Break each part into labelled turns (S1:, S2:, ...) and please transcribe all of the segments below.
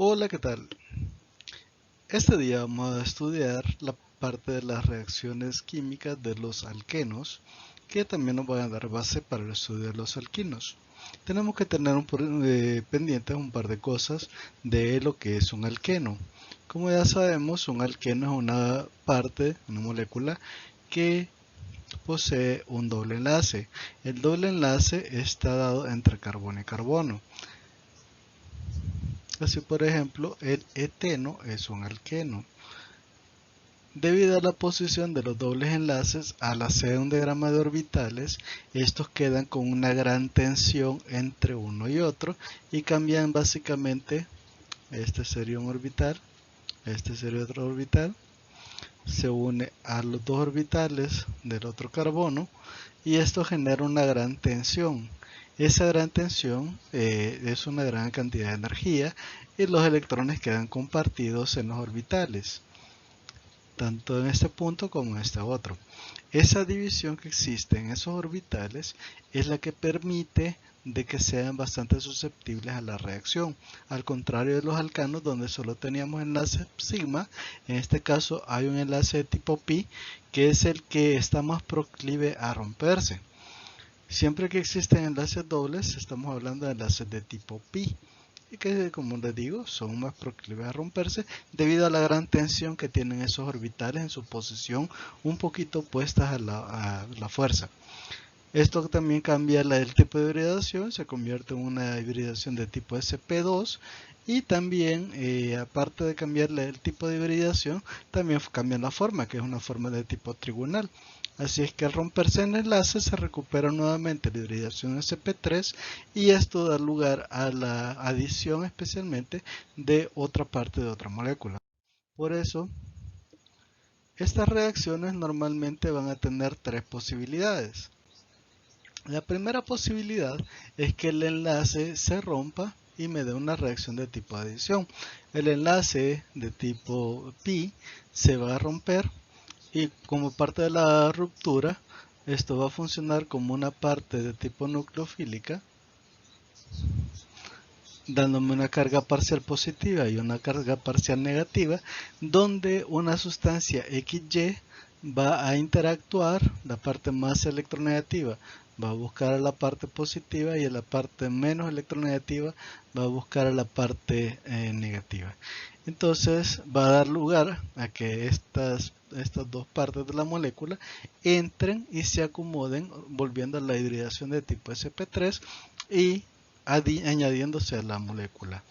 S1: Hola, ¿qué tal? Este día vamos a estudiar la parte de las reacciones químicas de los alquenos, que también nos van a dar base para el estudio de los alquinos. Tenemos que tener pendientes un par de cosas de lo que es un alqueno. Como ya sabemos, un alqueno es una parte, una molécula que posee un doble enlace. El doble enlace está dado entre carbono y carbono. Así, por ejemplo, el eteno es un alqueno. Debido a la posición de los dobles enlaces al hacer un diagrama de orbitales, estos quedan con una gran tensión entre uno y otro y cambian básicamente, este sería un orbital, este sería otro orbital, se une a los dos orbitales del otro carbono y esto genera una gran tensión. Esa gran tensión es una gran cantidad de energía y los electrones quedan compartidos en los orbitales, tanto en este punto como en este otro. Esa división que existe en esos orbitales es la que permite de que sean bastante susceptibles a la reacción, al contrario de los alcanos donde solo teníamos enlace sigma. En este caso hay un enlace de tipo pi que es el que está más proclive a romperse. Siempre que existen enlaces dobles estamos hablando de enlaces de tipo pi y que, como les digo, son más proclives a romperse debido a la gran tensión que tienen esos orbitales en su posición un poquito opuestas a la fuerza. Esto también cambia el tipo de hibridación, se convierte en una hibridación de tipo sp2 y también, aparte de cambiarle el tipo de hibridación, también cambia la forma, que es una forma de tipo trigonal. Así es que al romperse en enlace se recupera nuevamente la hibridación sp3 y esto da lugar a la adición especialmente de otra parte de otra molécula. Por eso, estas reacciones normalmente van a tener tres posibilidades. La primera posibilidad es que el enlace se rompa y me dé una reacción de tipo adición. El enlace de tipo pi se va a romper y como parte de la ruptura, esto va a funcionar como una parte de tipo nucleofílica, dándome una carga parcial positiva y una carga parcial negativa, donde una sustancia XY va a interactuar, la parte más electronegativa va a buscar a la parte positiva y la parte menos electronegativa va a buscar a la parte negativa. Entonces va a dar lugar a que estas dos partes de la molécula entren y se acomoden, volviendo a la hibridación de tipo sp3 y añadiéndose a la molécula.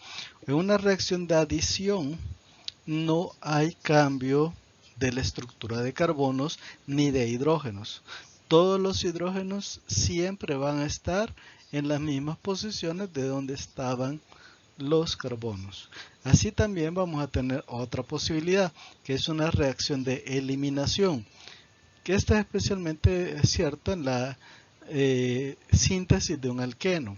S1: En una reacción de adición no hay cambio de la estructura de carbonos ni de hidrógenos. Todos los hidrógenos siempre van a estar en las mismas posiciones de donde estaban los carbonos. Así también vamos a tener otra posibilidad, que es una reacción de eliminación, que esta es especialmente cierta en la síntesis de un alqueno.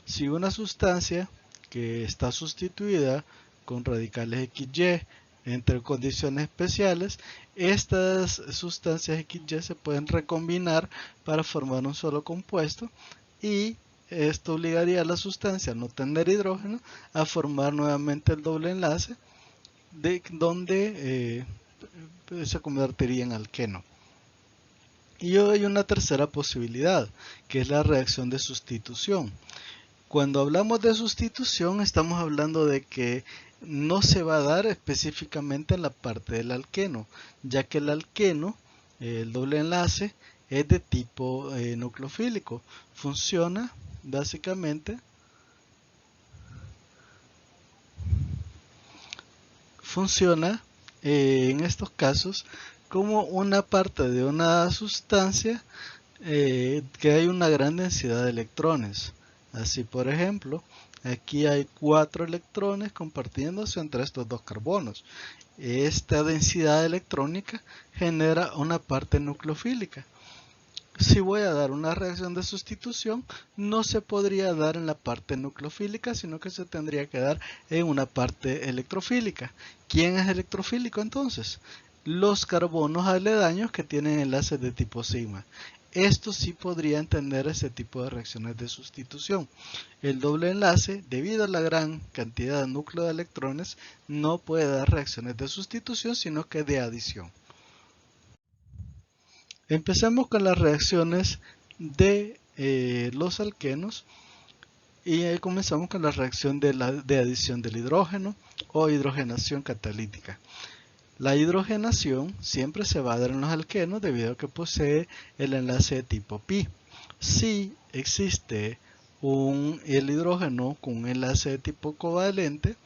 S1: Si una sustancia que está sustituida con radicales XY entre condiciones especiales, estas sustancias XY se pueden recombinar para formar un solo compuesto y esto obligaría a la sustancia, al no tener hidrógeno, a formar nuevamente el doble enlace donde se convertiría en alqueno. Y hay una tercera posibilidad, que es la reacción de sustitución. Cuando hablamos de sustitución, estamos hablando de que no se va a dar específicamente en la parte del alqueno, ya que el alqueno, el doble enlace, es de tipo nucleofílico. Funciona básicamente, funciona en estos casos como una parte de una sustancia que hay una gran densidad de electrones. Así, por ejemplo, aquí hay 4 electrones compartiéndose entre estos dos carbonos. Esta densidad electrónica genera una parte nucleofílica. Si voy a dar una reacción de sustitución, no se podría dar en la parte nucleofílica, sino que se tendría que dar en una parte electrofílica. ¿Quién es electrofílico entonces? Los carbonos aledaños que tienen enlaces de tipo sigma. Esto sí podrían tener ese tipo de reacciones de sustitución. El doble enlace, debido a la gran cantidad de núcleo de electrones, no puede dar reacciones de sustitución, sino que de adición. Empecemos con las reacciones de los alquenos y ahí comenzamos con la reacción de adición del hidrógeno o hidrogenación catalítica. La hidrogenación siempre se va a dar en los alquenos debido a que posee el enlace de tipo pi. Si existe el hidrógeno con un enlace de tipo covalente,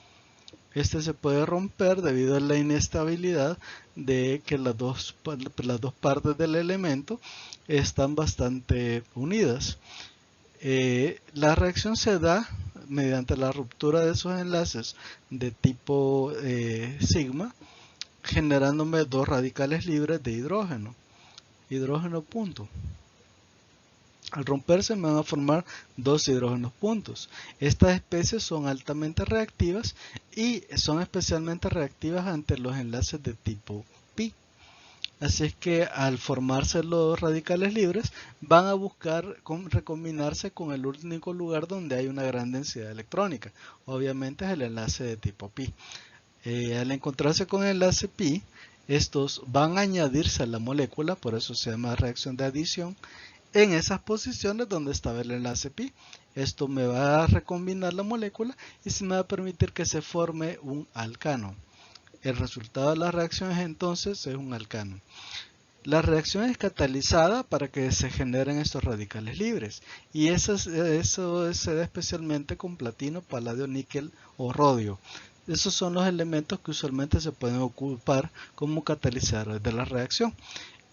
S1: este se puede romper debido a la inestabilidad de que las dos partes del elemento están bastante unidas. La reacción se da mediante la ruptura de esos enlaces de tipo sigma, generándome dos radicales libres de hidrógeno. Hidrógeno punto. Al romperse me van a formar dos hidrógenos puntos. Estas especies son altamente reactivas y son especialmente reactivas ante los enlaces de tipo pi. Así es que al formarse los radicales libres van a buscar recombinarse con el único lugar donde hay una gran densidad electrónica. Obviamente es el enlace de tipo pi. Al encontrarse con el enlace pi, estos van a añadirse a la molécula, por eso se llama reacción de adición, en esas posiciones donde estaba el enlace pi. Esto me va a recombinar la molécula y se me va a permitir que se forme un alcano. El resultado de las reacciones entonces es un alcano. La reacción es catalizada para que se generen estos radicales libres y eso se da especialmente con platino, paladio, níquel o rodio. Esos son los elementos que usualmente se pueden ocupar como catalizadores de la reacción.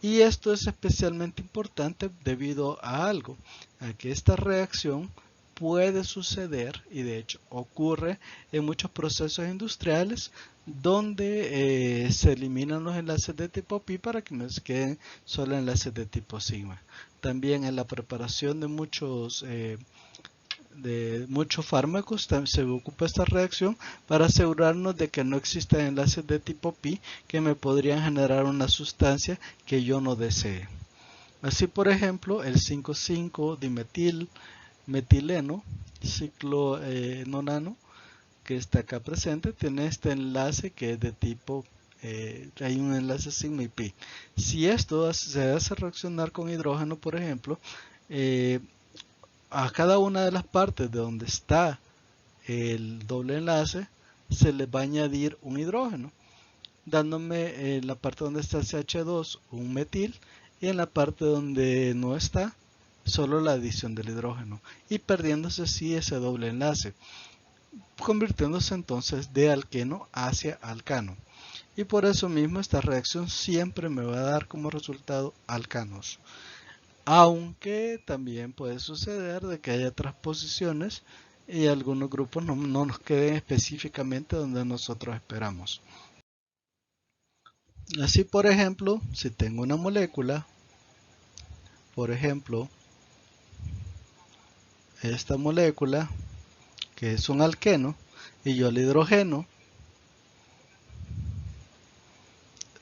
S1: Y esto es especialmente importante debido a algo, a que esta reacción puede suceder y de hecho ocurre en muchos procesos industriales donde se eliminan los enlaces de tipo pi para que me queden solo enlaces de tipo sigma. También en la preparación de muchos fármacos se ocupa esta reacción para asegurarnos de que no existen enlaces de tipo pi que me podrían generar una sustancia que yo no desee. Así, por ejemplo, el 5,5 metileno ciclo nonano que está acá presente tiene este enlace que es de tipo hay un enlace sigma y pi. Si esto se hace reaccionar con hidrógeno, por ejemplo, a cada una de las partes de donde está el doble enlace se le va a añadir un hidrógeno, dándome en la parte donde está el CH2 un metil y en la parte donde no está solo la adición del hidrógeno y perdiéndose así ese doble enlace, convirtiéndose entonces de alqueno hacia alcano. Y por eso mismo esta reacción siempre me va a dar como resultado alcanos. Aunque también puede suceder de que haya transposiciones y algunos grupos no nos queden específicamente donde nosotros esperamos. Así, por ejemplo, si tengo una molécula, por ejemplo, esta molécula que es un alqueno y yo el hidrogeno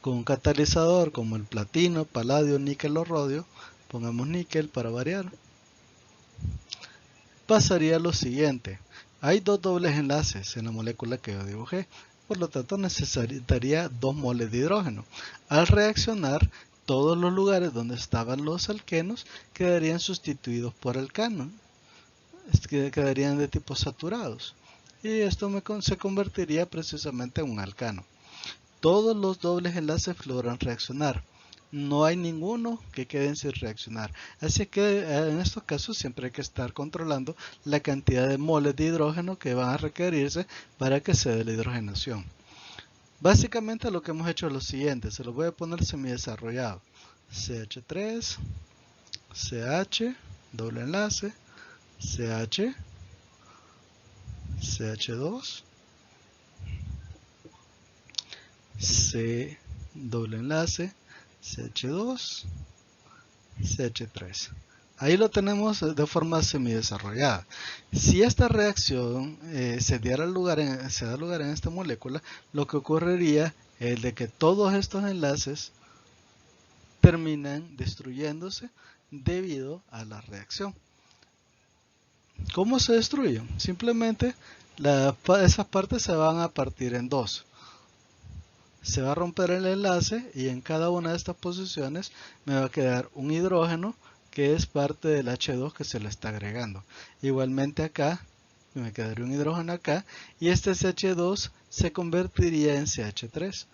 S1: con un catalizador como el platino, paladio, níquel o rodio, pongamos níquel para variar, pasaría lo siguiente. Hay dos dobles enlaces en la molécula que yo dibujé, por lo tanto necesitaría 2 moles de hidrógeno. Al reaccionar, todos los lugares donde estaban los alquenos quedarían sustituidos por alcanos, que quedarían de tipo saturados. Y esto se convertiría precisamente en un alcano. Todos los dobles enlaces logran reaccionar. No hay ninguno que queden sin reaccionar. Así que en estos casos siempre hay que estar controlando la cantidad de moles de hidrógeno que van a requerirse para que se dé la hidrogenación. Básicamente lo que hemos hecho es lo siguiente. Se lo voy a poner semidesarrollado. CH3, CH, doble enlace, CH, CH2, C, doble enlace, CH2, CH3. Ahí lo tenemos de forma semidesarrollada. Si esta reacción se da lugar en esta molécula, lo que ocurriría es de que todos estos enlaces terminan destruyéndose debido a la reacción. ¿Cómo se destruye? Simplemente esas partes se van a partir en dos. Se va a romper el enlace y en cada una de estas posiciones me va a quedar un hidrógeno que es parte del H2 que se le está agregando. Igualmente acá me quedaría un hidrógeno acá y este CH2 se convertiría en CH3.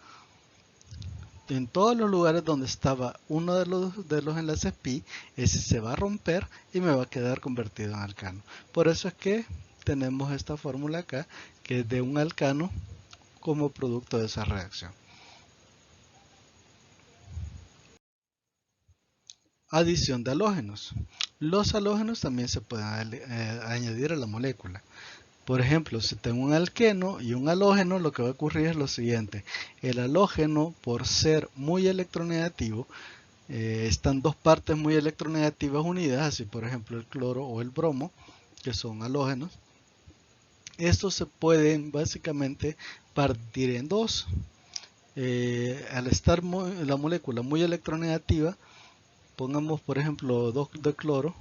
S1: En todos los lugares donde estaba uno de los enlaces pi, ese se va a romper y me va a quedar convertido en alcano. Por eso es que tenemos esta fórmula acá, que es de un alcano como producto de esa reacción. Adición de halógenos. Los halógenos también se pueden añadir a la molécula. Por ejemplo, si tengo un alqueno y un halógeno, lo que va a ocurrir es lo siguiente. El halógeno, por ser muy electronegativo, están dos partes muy electronegativas unidas, así por ejemplo el cloro o el bromo, que son halógenos. Estos se pueden básicamente partir en dos. Al estar la molécula muy electronegativa, pongamos por ejemplo 2 de cloro,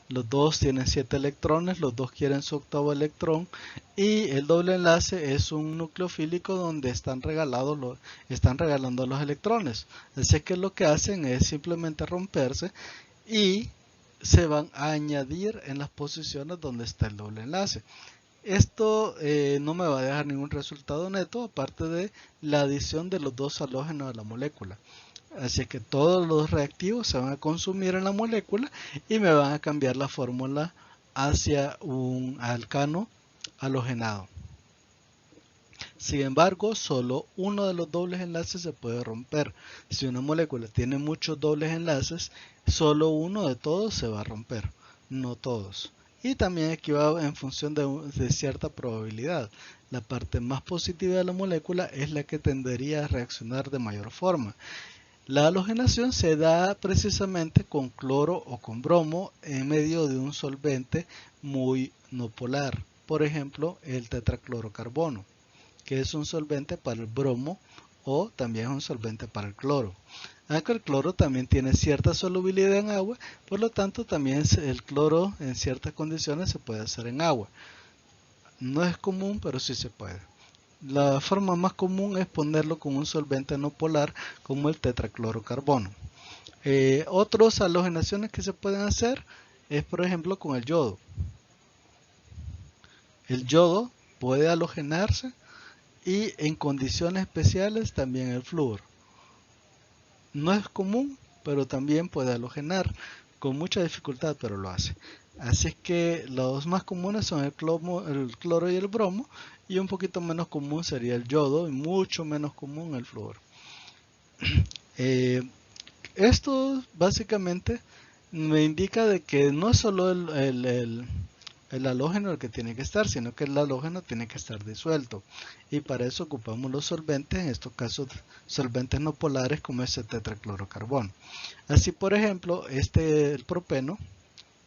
S1: los dos tienen 7 electrones, los dos quieren su octavo electrón y el doble enlace es un nucleofílico donde están regalando los electrones. Así que lo que hacen es simplemente romperse y se van a añadir en las posiciones donde está el doble enlace. Esto no me va a dejar ningún resultado neto aparte de la adición de los dos halógenos a la molécula. Así que todos los reactivos se van a consumir en la molécula y me van a cambiar la fórmula hacia un alcano halogenado. Sin embargo, solo uno de los dobles enlaces se puede romper. Si una molécula tiene muchos dobles enlaces, solo uno de todos se va a romper, no todos. Y también aquí va en función de cierta probabilidad. La parte más positiva de la molécula es la que tendería a reaccionar de mayor forma. La halogenación se da precisamente con cloro o con bromo en medio de un solvente muy no polar. Por ejemplo, el tetraclorocarbono, que es un solvente para el bromo o también es un solvente para el cloro. Aunque el cloro también tiene cierta solubilidad en agua, por lo tanto también el cloro en ciertas condiciones se puede hacer en agua. No es común, pero sí se puede. La forma más común es ponerlo con un solvente no polar como el tetraclorocarbono. Otras halogenaciones que se pueden hacer es por ejemplo con el yodo. El yodo puede halogenarse y en condiciones especiales también el flúor. No es común, pero también puede halogenar con mucha dificultad, pero lo hace. Así es que los más comunes son el cloro y el bromo, y un poquito menos común sería el yodo y mucho menos común el flúor. Esto básicamente me indica de que no es solo el halógeno el que tiene que estar, sino que el halógeno tiene que estar disuelto. Y para eso ocupamos los solventes, en estos casos solventes no polares como este tetraclorocarbono. Así por ejemplo, el propeno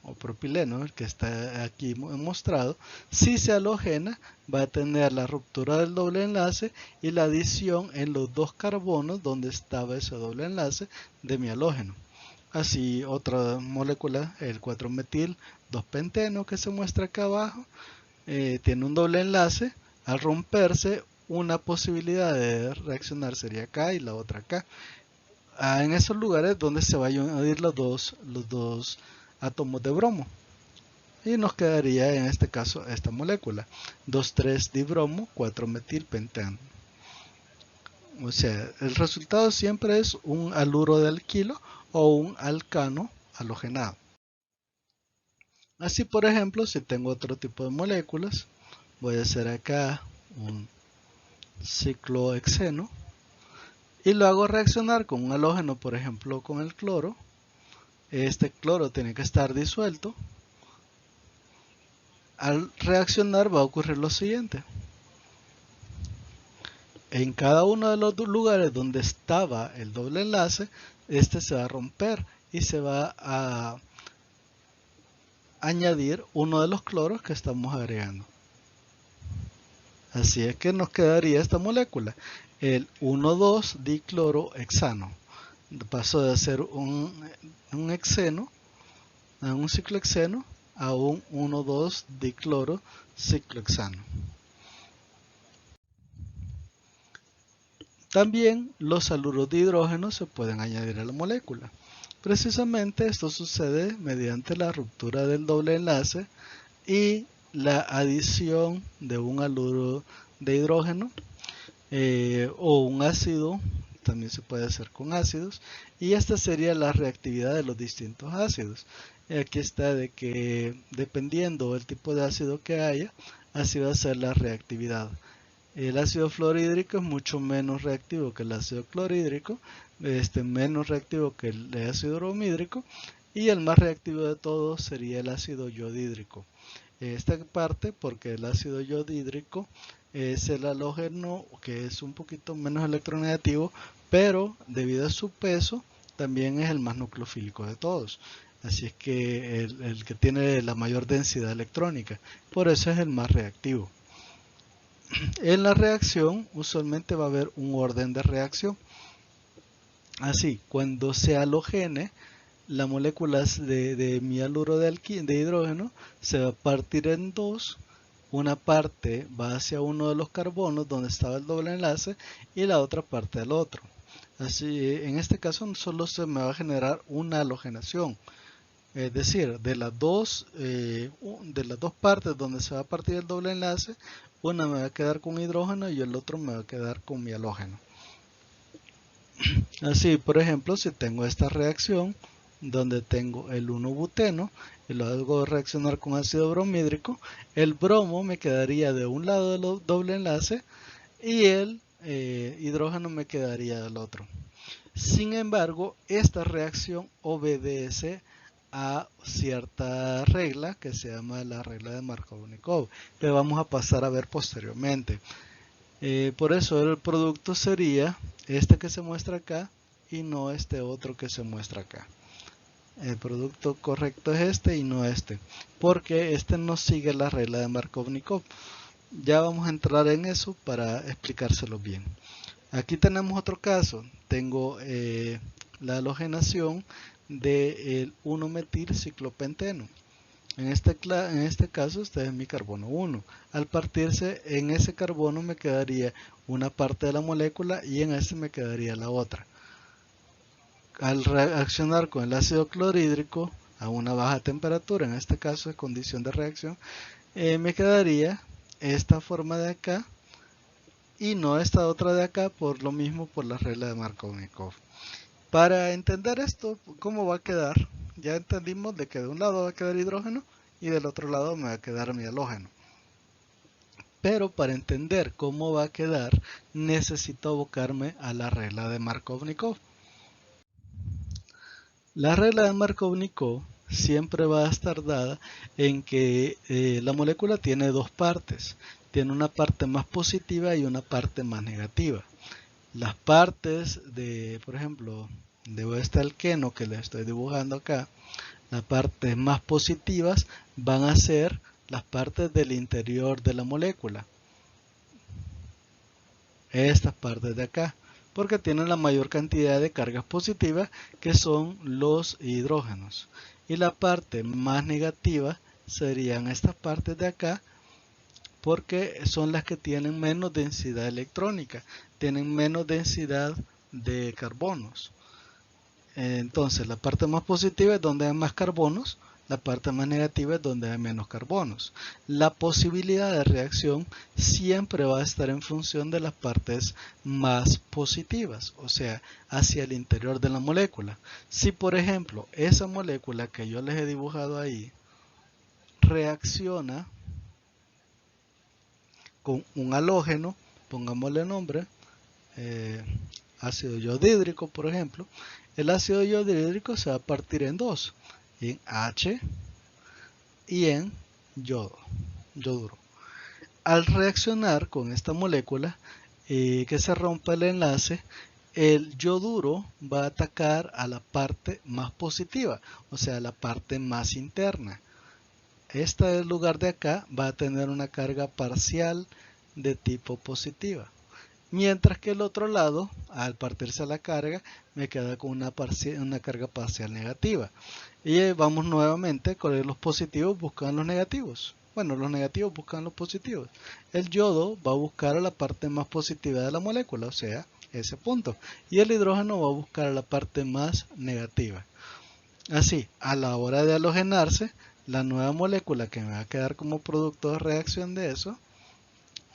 S1: o propileno, el que está aquí mostrado, si se halogena va a tener la ruptura del doble enlace y la adición en los dos carbonos donde estaba ese doble enlace de mi halógeno. Así otra molécula, el 4-metil 2-penteno que se muestra acá abajo, tiene un doble enlace. Al romperse, una posibilidad de reaccionar sería acá y la otra acá. En esos lugares donde se van a añadir los dos átomos de bromo. Y nos quedaría en este caso esta molécula, 2,3-dibromo 4-metilpentano. O sea, el resultado siempre es un haluro de alquilo o un alcano halogenado. Así por ejemplo, si tengo otro tipo de moléculas, voy a hacer acá un ciclohexeno y lo hago reaccionar con un halógeno, por ejemplo con el cloro. Este cloro tiene que estar disuelto. Al reaccionar va a ocurrir lo siguiente. En cada uno de los lugares donde estaba el doble enlace, este se va a romper y se va a añadir uno de los cloros que estamos agregando. Así es que nos quedaría esta molécula, el 1,2-diclorohexano. pasó de ser un hexeno, a un ciclohexeno, a un 1,2-dicloro ciclohexano. También los haluros de hidrógeno se pueden añadir a la molécula. Precisamente esto sucede mediante la ruptura del doble enlace y la adición de un haluro de hidrógeno o un ácido, también se puede hacer con ácidos, y esta sería la reactividad de los distintos ácidos. Aquí está de que dependiendo del tipo de ácido que haya, así va a ser la reactividad. El ácido fluorhídrico es mucho menos reactivo que el ácido clorhídrico, menos reactivo que el ácido bromhídrico, y el más reactivo de todos sería el ácido yodhídrico. Esta parte porque el ácido yodhídrico es el halógeno que es un poquito menos electronegativo, pero debido a su peso también es el más nucleofílico de todos. Así es que el que tiene la mayor densidad electrónica, por eso es el más reactivo. En la reacción usualmente va a haber un orden de reacción. Así, cuando se halogene, la molécula de mialuro de hidrógeno se va a partir en dos. Una parte va hacia uno de los carbonos donde estaba el doble enlace y la otra parte al otro. Así, en este caso solo se me va a generar una halogenación. Es decir, de las dos partes donde se va a partir el doble enlace, una me va a quedar con hidrógeno y el otro me va a quedar con mi halógeno. Así, por ejemplo, si tengo esta reacción donde tengo el 1-buteno y lo hago reaccionar con ácido bromhídrico, el bromo me quedaría de un lado del doble enlace y el hidrógeno me quedaría del otro. Sin embargo, esta reacción obedece a cierta regla que se llama la regla de Markov-Nikov, que vamos a pasar a ver posteriormente. Por eso el producto sería este que se muestra acá y no este otro que se muestra acá. El producto correcto es este y no este, porque este no sigue la regla de Markov-Nikov. Ya vamos a entrar en eso para explicárselo bien. Aquí tenemos otro caso. Tengo la halogenación del 1-metilciclopenteno. En este caso, este es mi carbono 1. Al partirse, en ese carbono me quedaría una parte de la molécula y en ese me quedaría la otra. Al reaccionar con el ácido clorhídrico a una baja temperatura, en este caso es condición de reacción, me quedaría esta forma de acá y no esta otra de acá, por lo mismo, por la regla de Markov-Nikov. Para entender esto, ¿cómo va a quedar? Ya entendimos de que de un lado va a quedar hidrógeno y del otro lado me va a quedar mi halógeno. Pero para entender cómo va a quedar, necesito abocarme a la regla de Markov-Nikov. La regla de Markov-Nikov siempre va a estar dada en que la molécula tiene dos partes. Tiene una parte más positiva y una parte más negativa. Las partes de, por ejemplo, de este alqueno que le estoy dibujando acá, las partes más positivas van a ser las partes del interior de la molécula. Estas partes de acá, porque tienen la mayor cantidad de cargas positivas que son los hidrógenos. Y la parte más negativa serían estas partes de acá, porque son las que tienen menos densidad electrónica, tienen menos densidad de carbonos. Entonces la parte más positiva es donde hay más carbonos, la parte más negativa es donde hay menos carbonos. La posibilidad de reacción siempre va a estar en función de las partes más positivas, o sea, hacia el interior de la molécula. Si por ejemplo esa molécula que yo les he dibujado ahí reacciona con un halógeno, pongámosle nombre, ácido yodhídrico por ejemplo, el ácido yodhídrico se va a partir en dos, en H y en yoduro. Al reaccionar con esta molécula, que se rompa el enlace, el yoduro va a atacar a la parte más positiva, o sea, la parte más interna. Esta en lugar de acá va a tener una carga parcial de tipo positiva. mientras que el otro lado, al partirse la carga, me queda con una carga parcial negativa. Y vamos nuevamente con los positivos buscan los negativos. Bueno, los negativos buscan los positivos. El yodo va a buscar a la parte más positiva de la molécula, o sea, ese punto. Y el hidrógeno va a buscar a la parte más negativa. Así, a la hora de halogenarse, la nueva molécula que me va a quedar como producto de reacción de eso,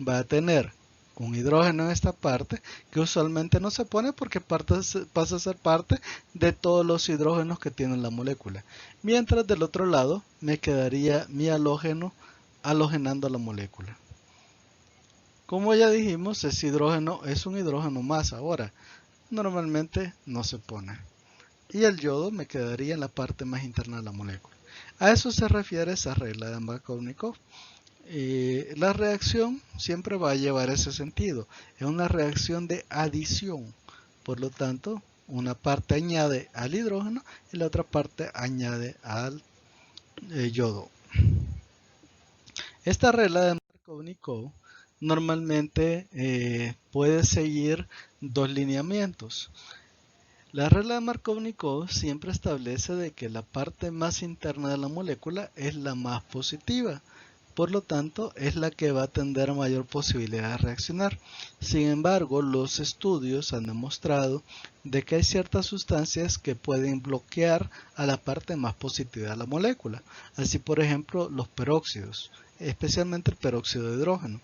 S1: va a tener un hidrógeno en esta parte que usualmente no se pone porque pasa a ser parte de todos los hidrógenos que tiene la molécula. Mientras del otro lado me quedaría mi halógeno halogenando la molécula. Como ya dijimos, ese hidrógeno es un hidrógeno más ahora. Normalmente no se pone. Y el yodo me quedaría en la parte más interna de la molécula. A eso se refiere esa regla de Markovnikov. La reacción siempre va a llevar ese sentido. Es una reacción de adición. Por lo tanto, una parte añade al hidrógeno y la otra parte añade al yodo. Esta regla de Markovnikov normalmente puede seguir dos lineamientos. La regla de Markovnikov siempre establece de que la parte más interna de la molécula es la más positiva. Por lo tanto, es la que va a tener mayor posibilidad de reaccionar. Sin embargo, los estudios han demostrado de que hay ciertas sustancias que pueden bloquear a la parte más positiva de la molécula. Así, por ejemplo, los peróxidos, especialmente el peróxido de hidrógeno.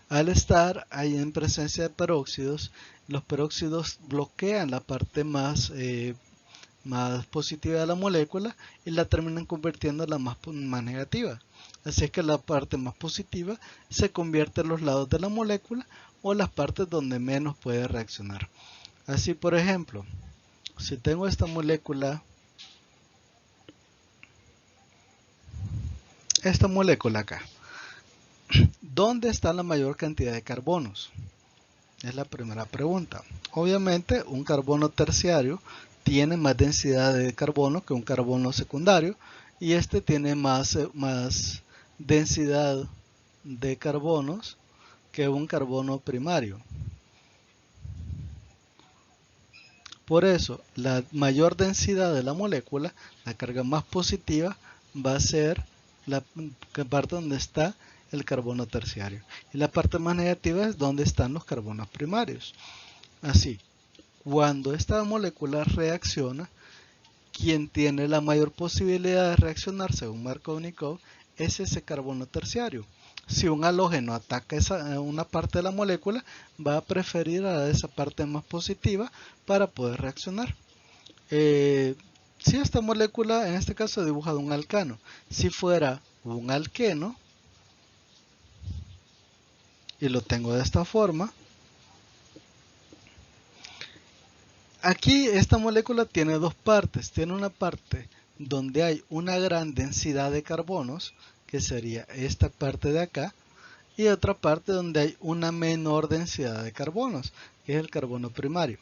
S1: Al estar ahí en presencia de peróxidos, los peróxidos bloquean la parte más positiva de la molécula y la terminan convirtiendo en la más negativa. Así es que la parte más positiva se convierte en los lados de la molécula o las partes donde menos puede reaccionar. Así, por ejemplo, si tengo esta molécula acá, ¿dónde está la mayor cantidad de carbonos? Es la primera pregunta. Obviamente, un carbono terciario tiene más densidad de carbono que un carbono secundario y este tiene más densidad de carbonos que un carbono primario. Por eso, la mayor densidad de la molécula, la carga más positiva, va a ser la parte donde está el carbono terciario. Y la parte más negativa es donde están los carbonos primarios. Así, cuando esta molécula reacciona, quien tiene la mayor posibilidad de reaccionar según Markovnikov es ese carbono terciario. Si un halógeno ataca una parte de la molécula, va a preferir a esa parte más positiva para poder reaccionar. Si esta molécula, en este caso, he dibujado un alcano. Si fuera un alqueno, y lo tengo de esta forma, aquí esta molécula tiene dos partes. Tiene una parte donde hay una gran densidad de carbonos, que sería esta parte de acá, y otra parte donde hay una menor densidad de carbonos, que es el carbono primario.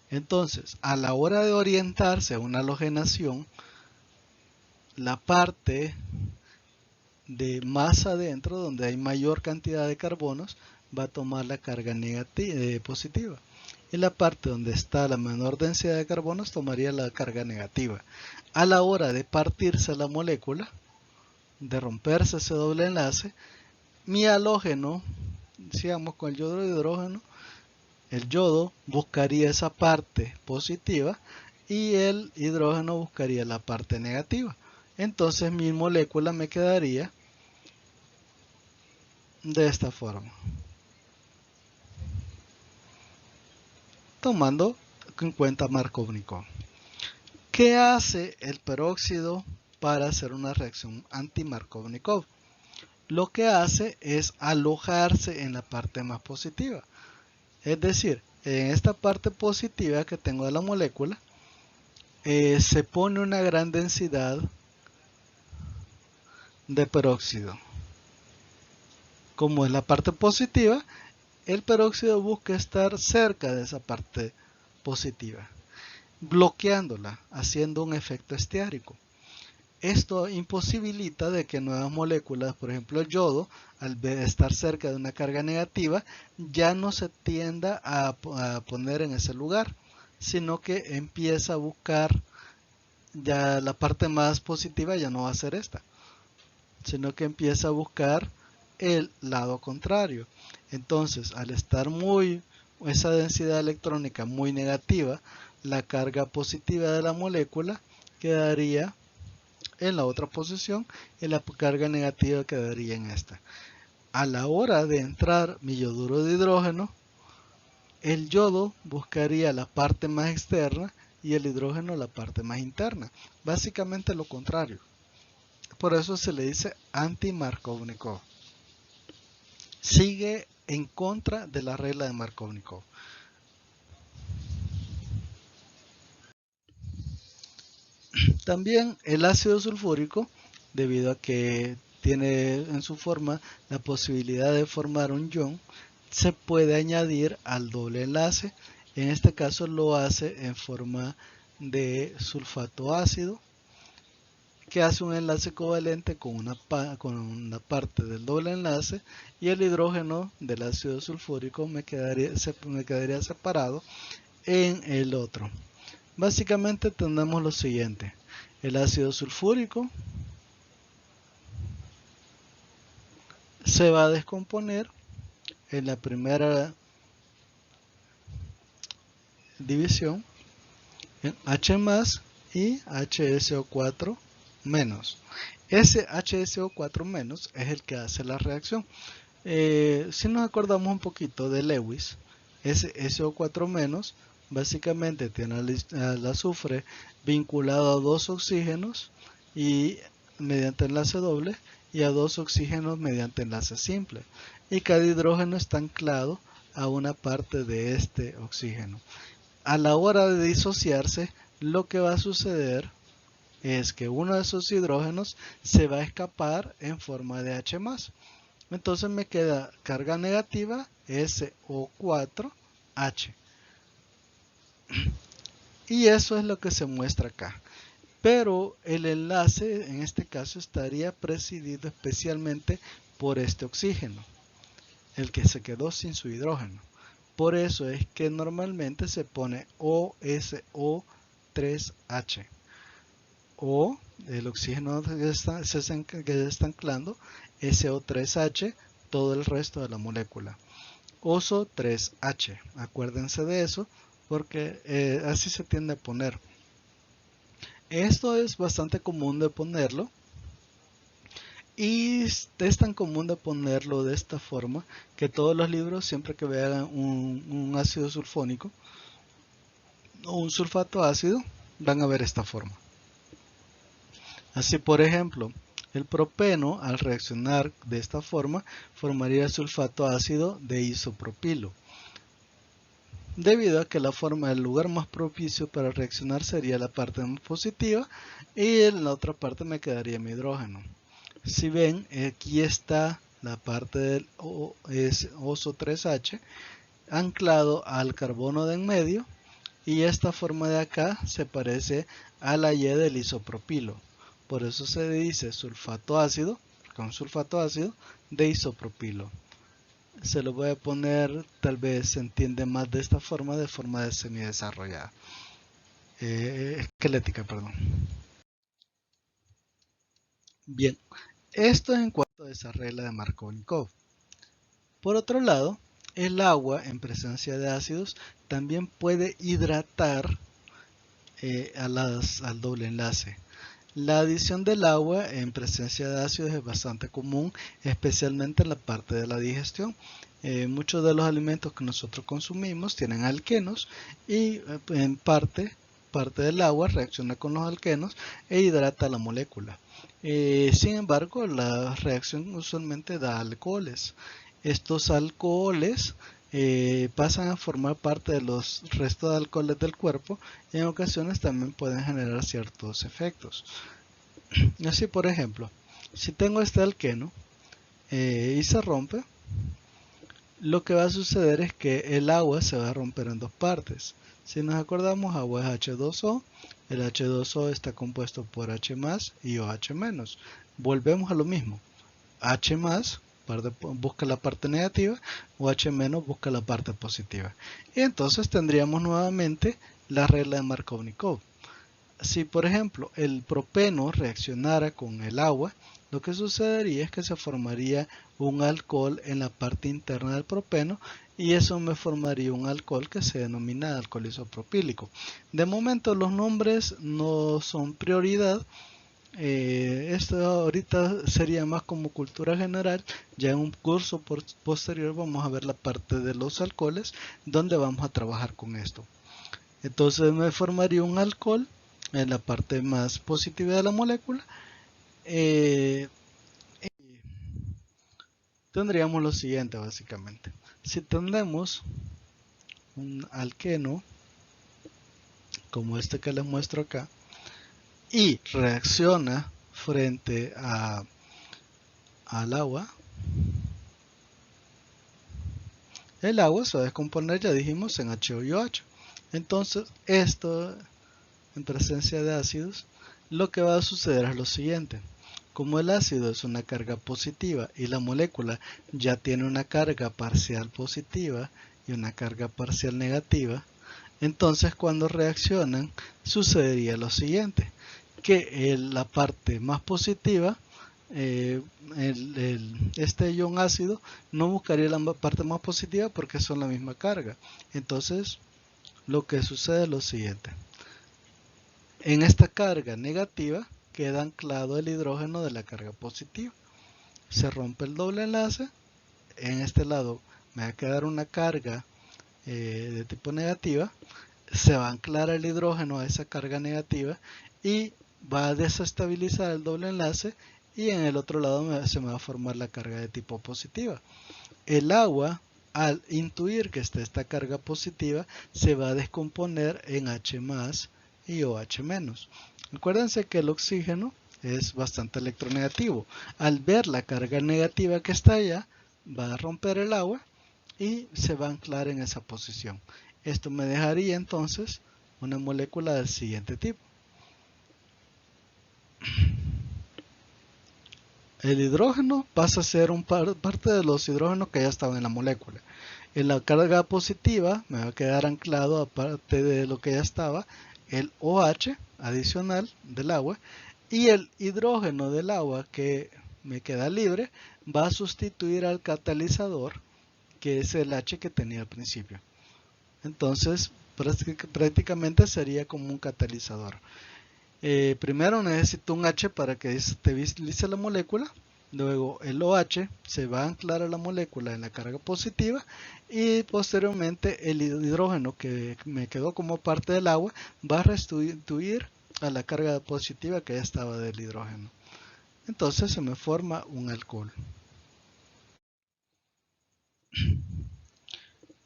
S1: Entonces, a la hora de orientarse a una halogenación, la parte de más adentro, donde hay mayor cantidad de carbonos, va a tomar la carga positiva. Y la parte donde está la menor densidad de carbonos tomaría la carga negativa. A la hora de partirse la molécula, de romperse ese doble enlace, mi halógeno, sigamos con el yodo de hidrógeno, el yodo buscaría esa parte positiva y el hidrógeno buscaría la parte negativa. Entonces mi molécula me quedaría de esta forma, tomando en cuenta Markovnikov. ¿Qué hace el peróxido para hacer una reacción anti-Markovnikov? Lo que hace es alojarse en la parte más positiva. Es decir, en esta parte positiva que tengo de la molécula, se pone una gran densidad de peróxido. Como es la parte positiva, el peróxido busca estar cerca de esa parte positiva, bloqueándola, haciendo un efecto esteárico. Esto imposibilita de que nuevas moléculas, por ejemplo el yodo, al estar cerca de una carga negativa, ya no se tienda a poner en ese lugar, sino que empieza a buscar, ya la parte más positiva ya no va a ser esta, sino que empieza a buscar el lado contrario. Entonces, al estar esa densidad electrónica muy negativa, la carga positiva de la molécula quedaría en la otra posición y la carga negativa quedaría en esta. A la hora de entrar mi yoduro de hidrógeno, el yodo buscaría la parte más externa y el hidrógeno la parte más interna. Básicamente lo contrario. Por eso se le dice anti-Markovnikov. Sigue en contra de la regla de Markovnikov. También el ácido sulfúrico, debido a que tiene en su forma la posibilidad de formar un ion, se puede añadir al doble enlace. En este caso lo hace en forma de sulfato ácido, que hace un enlace covalente con una parte del doble enlace, y el hidrógeno del ácido sulfúrico me quedaría separado en el otro. Básicamente tenemos lo siguiente: el ácido sulfúrico se va a descomponer en la primera división en H más y HSO4 menos. Ese HSO4 menos es el que hace la reacción. Si nos acordamos un poquito de Lewis, ese SO4 menos básicamente tiene al azufre vinculado a dos oxígenos y mediante enlace doble, y a dos oxígenos mediante enlace simple, y cada hidrógeno está anclado a una parte de este oxígeno. A la hora de disociarse, lo que va a suceder es que uno de esos hidrógenos se va a escapar en forma de H+. Entonces me queda carga negativa SO4H. Y eso es lo que se muestra acá. Pero el enlace en este caso estaría presidido especialmente por este oxígeno, el que se quedó sin su hidrógeno. Por eso es que normalmente se pone OSO3H. O el oxígeno que está anclando SO3H, todo el resto de la molécula. OSO3H. Acuérdense de eso porque así se tiende a poner. Esto es bastante común de ponerlo, y es tan común de ponerlo de esta forma que todos los libros, siempre que vean un ácido sulfónico o un sulfato ácido, van a ver esta forma. Así, por ejemplo, el propeno, al reaccionar de esta forma, formaría sulfato ácido de isopropilo, debido a que el lugar más propicio para reaccionar sería la parte más positiva, y en la otra parte me quedaría mi hidrógeno. Si ven, aquí está la parte del OSO3H anclado al carbono de en medio, y esta forma de acá se parece a la Y del isopropilo. Por eso se dice sulfato ácido, con sulfato ácido de isopropilo. Se lo voy a poner, tal vez se entiende más de esta forma, de forma semidesarrollada, esquelética, perdón. Bien, esto es en cuanto a esa regla de Markovnikov. Por otro lado, el agua en presencia de ácidos también puede hidratar al doble enlace. La adición del agua en presencia de ácidos es bastante común, especialmente en la parte de la digestión. Muchos de los alimentos que nosotros consumimos tienen alquenos, y en parte del agua reacciona con los alquenos e hidrata la molécula. Sin embargo, la reacción usualmente da alcoholes. Estos alcoholes pasan a formar parte de los restos de alcoholes del cuerpo, y en ocasiones también pueden generar ciertos efectos. Así, por ejemplo, si tengo este alqueno y se rompe, lo que va a suceder es que el agua se va a romper en dos partes. Si nos acordamos, agua es H2O, el H2O está compuesto por H más y OH menos. Volvemos a lo mismo, H más busca la parte negativa, OH menos busca la parte positiva. Y entonces tendríamos nuevamente la regla de Markovnikov. Si por ejemplo el propeno reaccionara con el agua, lo que sucedería es que se formaría un alcohol en la parte interna del propeno y eso me formaría un alcohol que se denomina alcohol isopropílico. De momento los nombres no son prioridad. Esto ahorita sería más como cultura general. Ya en un curso posterior vamos a ver la parte de los alcoholes donde vamos a trabajar con esto. Entonces me formaría un alcohol en la parte más positiva de la molécula. eh, Tendríamos lo siguiente básicamente. Si tenemos un alqueno como este que les muestro acá y reacciona frente al agua, el agua se va a descomponer, ya dijimos, en HO y OH. Entonces esto en presencia de ácidos, lo que va a suceder es lo siguiente. Como el ácido es una carga positiva y la molécula ya tiene una carga parcial positiva y una carga parcial negativa, entonces cuando reaccionan sucedería lo siguiente, que la parte más positiva, este ion ácido no buscaría la parte más positiva porque son la misma carga. Entonces lo que sucede es lo siguiente. En esta carga negativa queda anclado el hidrógeno de la carga positiva. Se rompe el doble enlace. En este lado me va a quedar una carga de tipo negativa. Se va a anclar el hidrógeno a esa carga negativa y va a desestabilizar el doble enlace y en el otro lado se me va a formar la carga de tipo positiva. El agua, al intuir que está esta carga positiva, se va a descomponer en H más y OH menos. Acuérdense que el oxígeno es bastante electronegativo. Al ver la carga negativa que está allá, va a romper el agua y se va a anclar en esa posición. Esto me dejaría entonces una molécula del siguiente tipo. El hidrógeno pasa a ser parte de los hidrógenos que ya estaban en la molécula. En la carga positiva me va a quedar anclado, aparte de lo que ya estaba, el OH adicional del agua y el hidrógeno del agua que me queda libre va a sustituir al catalizador, que es el H que tenía al principio. Entonces prácticamente sería como un catalizador. Primero necesito un H para que estabilice la molécula. Luego el OH se va a anclar a la molécula en la carga positiva y posteriormente el hidrógeno que me quedó como parte del agua va a restituir a la carga positiva que ya estaba del hidrógeno. Entonces se me forma un alcohol.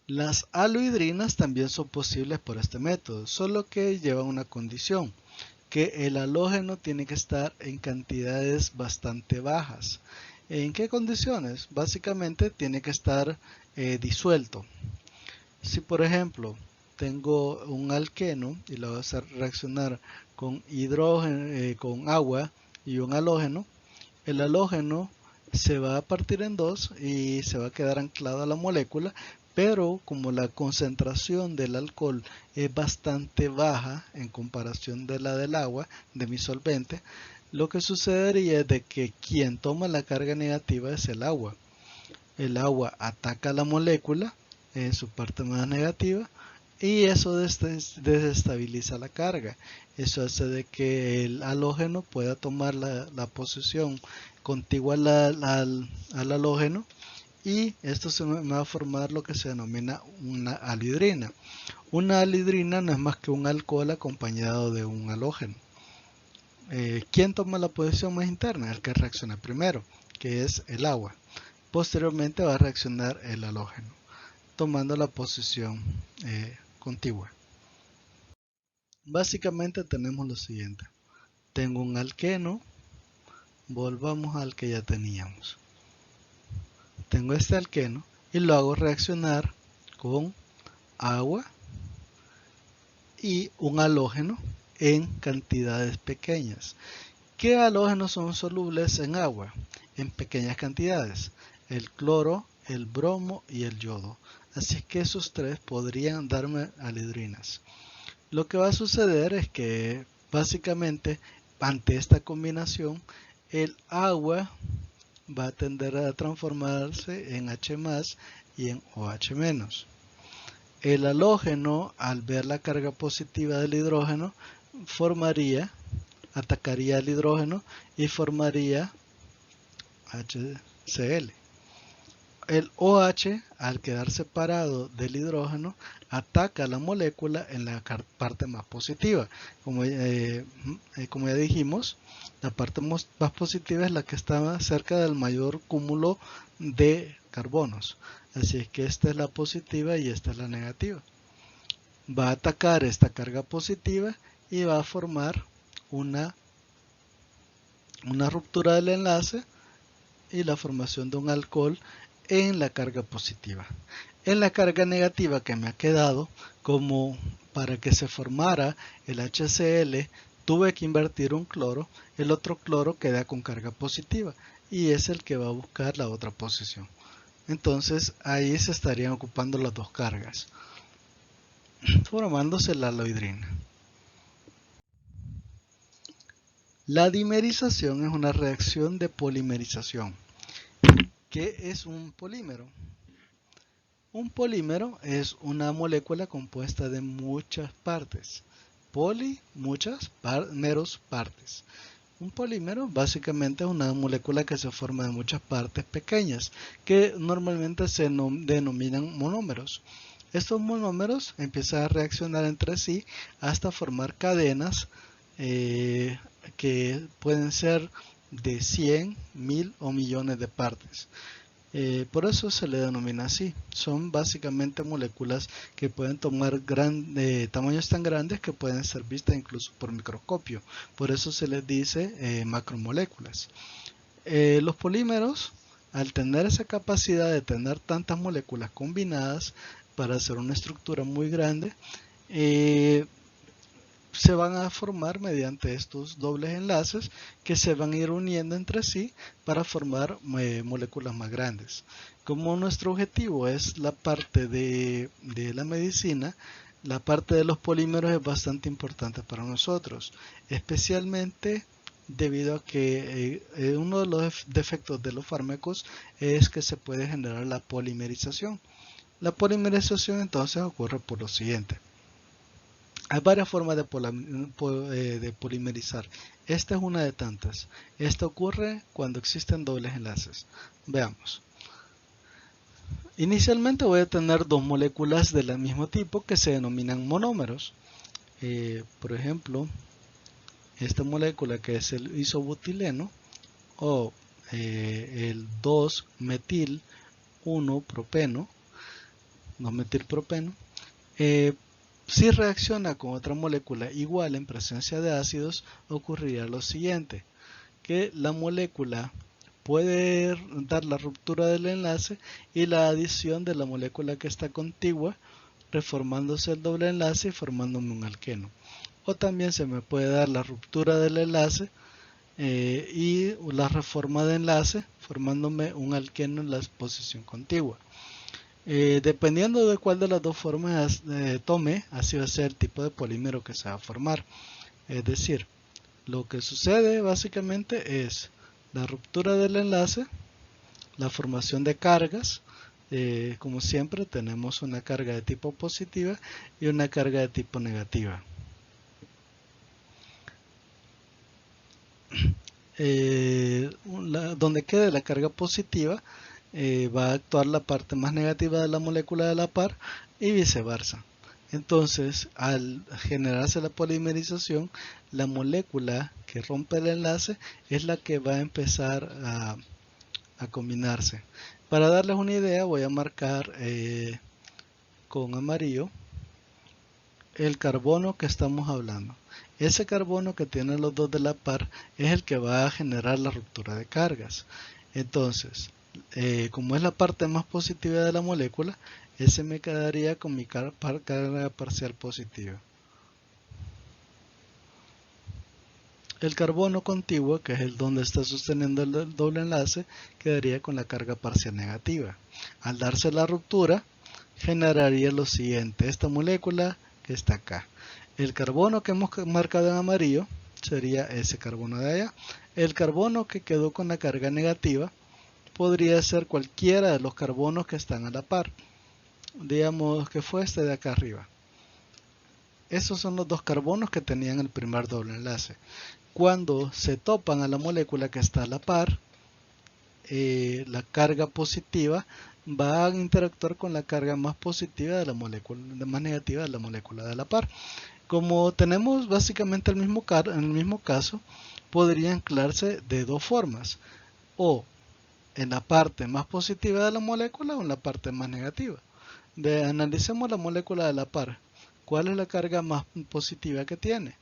S1: Las alohidrinas también son posibles por este método, solo que llevan una condición, que el halógeno tiene que estar en cantidades bastante bajas. ¿En qué condiciones? Básicamente tiene que estar disuelto. Si por ejemplo tengo un alqueno y lo voy a hacer reaccionar con hidrógeno, con agua y un halógeno, el halógeno se va a partir en dos y se va a quedar anclado a la molécula, pero como la concentración del alcohol es bastante baja en comparación de la del agua, de mi solvente, lo que sucedería es de que quien toma la carga negativa es el agua. El agua ataca la molécula en su parte más negativa y eso desestabiliza la carga. Eso hace de que el halógeno pueda tomar la posición contigua al halógeno y esto se me va a formar lo que se denomina una alhidrina. Una alhidrina no es más que un alcohol acompañado de un halógeno. ¿Quién toma la posición más interna? El que reacciona primero, que es el agua. Posteriormente va a reaccionar el halógeno, tomando la posición contigua. Básicamente tenemos lo siguiente. Tengo un alqueno, volvamos al que ya teníamos. Tengo este alqueno y lo hago reaccionar con agua y un halógeno en cantidades pequeñas. ¿Qué halógenos son solubles en agua? En pequeñas cantidades: el cloro, el bromo y el yodo. Así que esos tres podrían darme anhidrinas. Lo que va a suceder es que básicamente ante esta combinación el agua va a tender a transformarse en H+ y en OH-. El halógeno, al ver la carga positiva del hidrógeno, atacaría al hidrógeno y formaría HCl. El OH, al quedar separado del hidrógeno, ataca a la molécula en la parte más positiva. Como ya dijimos, la parte más positiva es la que está cerca del mayor cúmulo de carbonos. Así es que esta es la positiva y esta es la negativa. Va a atacar esta carga positiva y va a formar una ruptura del enlace y la formación de un alcohol en la carga positiva. En la carga negativa que me ha quedado, como para que se formara el HCl tuve que invertir un cloro, el otro cloro queda con carga positiva y es el que va a buscar la otra posición. Entonces ahí se estarían ocupando las dos cargas, formándose la aloidrina. La dimerización es una reacción de polimerización. ¿Qué es un polímero? Un polímero es una molécula compuesta de muchas partes. Poli, muchas, meros, partes. Un polímero básicamente es una molécula que se forma de muchas partes pequeñas, que normalmente se denominan monómeros. Estos monómeros empiezan a reaccionar entre sí hasta formar cadenas que pueden ser de 100, 1000 o millones de partes. Por eso se le denomina así. Son básicamente moléculas que pueden tomar tamaños tan grandes que pueden ser vistas incluso por microscopio. Por eso se les dice macromoléculas. Los polímeros, al tener esa capacidad de tener tantas moléculas combinadas para hacer una estructura muy grande, se van a formar mediante estos dobles enlaces que se van a ir uniendo entre sí para formar moléculas más grandes. Como nuestro objetivo es la parte de la medicina, la parte de los polímeros es bastante importante para nosotros, especialmente debido a que uno de los defectos de los fármacos es que se puede generar la polimerización. La polimerización entonces ocurre por lo siguiente. Hay varias formas de polimerizar. Esta es una de tantas. Esto ocurre cuando existen dobles enlaces. Veamos. Inicialmente voy a tener dos moléculas del mismo tipo que se denominan monómeros. Por ejemplo, esta molécula que es el isobutileno o el 2-metil-1-propeno, 2-metilpropeno, si reacciona con otra molécula igual en presencia de ácidos, ocurrirá lo siguiente, que la molécula puede dar la ruptura del enlace y la adición de la molécula que está contigua, reformándose el doble enlace y formándome un alqueno. O también se me puede dar la ruptura del enlace y la reforma de enlace, formándome un alqueno en la posición contigua. Dependiendo de cuál de las dos formas tome, así va a ser el tipo de polímero que se va a formar. Es decir, lo que sucede básicamente es la ruptura del enlace, la formación de cargas. Como siempre tenemos una carga de tipo positiva y una carga de tipo negativa. Donde quede la carga positiva, va a actuar la parte más negativa de la molécula de la par y viceversa. Entonces, al generarse la polimerización, la molécula que rompe el enlace es la que va a empezar a combinarse. Para darles una idea, voy a marcar con amarillo el carbono que estamos hablando. Ese carbono que tiene los dos de la par es el que va a generar la ruptura de cargas. Entonces, como es la parte más positiva de la molécula, ese me quedaría con mi carga parcial positiva. El carbono contiguo, que es el donde está sosteniendo el doble enlace, quedaría con la carga parcial negativa. Al darse la ruptura, generaría lo siguiente: esta molécula que está acá. El carbono que hemos marcado en amarillo sería ese carbono de allá. El carbono que quedó con la carga negativa podría ser cualquiera de los carbonos que están a la par. Digamos que fue este de acá arriba. Esos son los dos carbonos que tenían el primer doble enlace. Cuando se topan a la molécula que está a la par, la carga positiva va a interactuar con la carga más positiva de la molécula, más negativa de la molécula de la par. Como tenemos básicamente el mismo en el mismo caso, podría anclarse de dos formas: o en la parte más positiva de la molécula o en la parte más negativa. Analicemos la molécula de la par. ¿Cuál es la carga más positiva que tiene?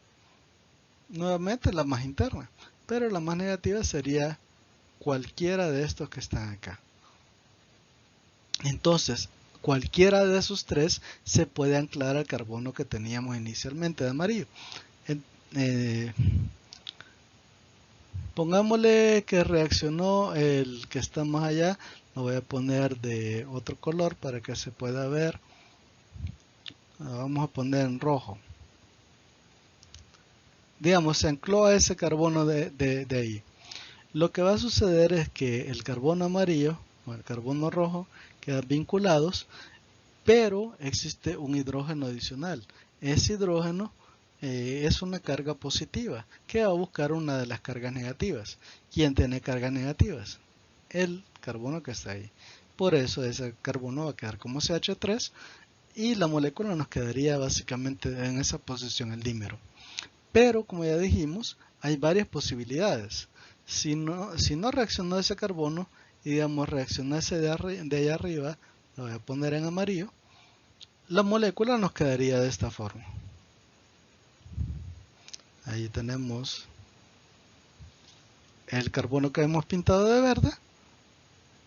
S1: Nuevamente la más interna, pero la más negativa sería cualquiera de estos que están acá. Entonces, cualquiera de esos tres se puede anclar al carbono que teníamos inicialmente de amarillo. Pongámosle que reaccionó el que está más allá. Lo voy a poner de otro color para que se pueda ver. Vamos a poner en rojo. Digamos, se ancló a ese carbono de ahí. Lo que va a suceder es que el carbono amarillo o el carbono rojo quedan vinculados, pero existe un hidrógeno adicional. Ese hidrógeno es una carga positiva que va a buscar una de las cargas negativas. ¿Quién tiene cargas negativas? El carbono que está ahí. Por eso ese carbono va a quedar como CH3 y la molécula nos quedaría básicamente en esa posición, el dímero. Pero como ya dijimos, hay varias posibilidades. Si no reaccionó ese carbono y digamos reaccionó ese de allá arriba, lo voy a poner en amarillo, la molécula nos quedaría de esta forma. Ahí tenemos el carbono que hemos pintado de verde,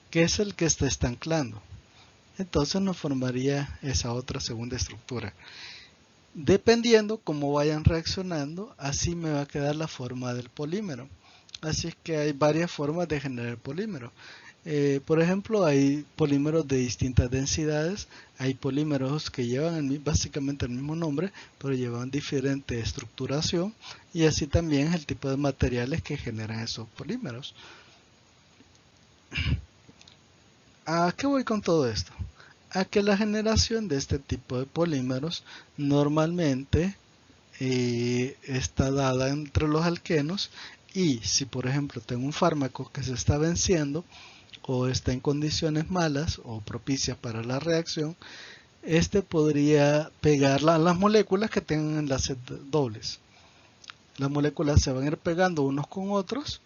S1: que es el que está anclando. Entonces nos formaría esa otra segunda estructura. Dependiendo cómo vayan reaccionando, así me va a quedar la forma del polímero. Así es que hay varias formas de generar polímero. Por ejemplo, hay polímeros de distintas densidades, hay polímeros que llevan básicamente el mismo nombre, pero llevan diferente estructuración, y así también es el tipo de materiales que generan esos polímeros. ¿A qué voy con todo esto? A que la generación de este tipo de polímeros normalmente está dada entre los alquenos, y si por ejemplo tengo un fármaco que se está venciendo o está en condiciones malas o propicias para la reacción, este podría pegarla a las moléculas que tengan enlaces dobles. Las moléculas se van a ir pegando unos con otros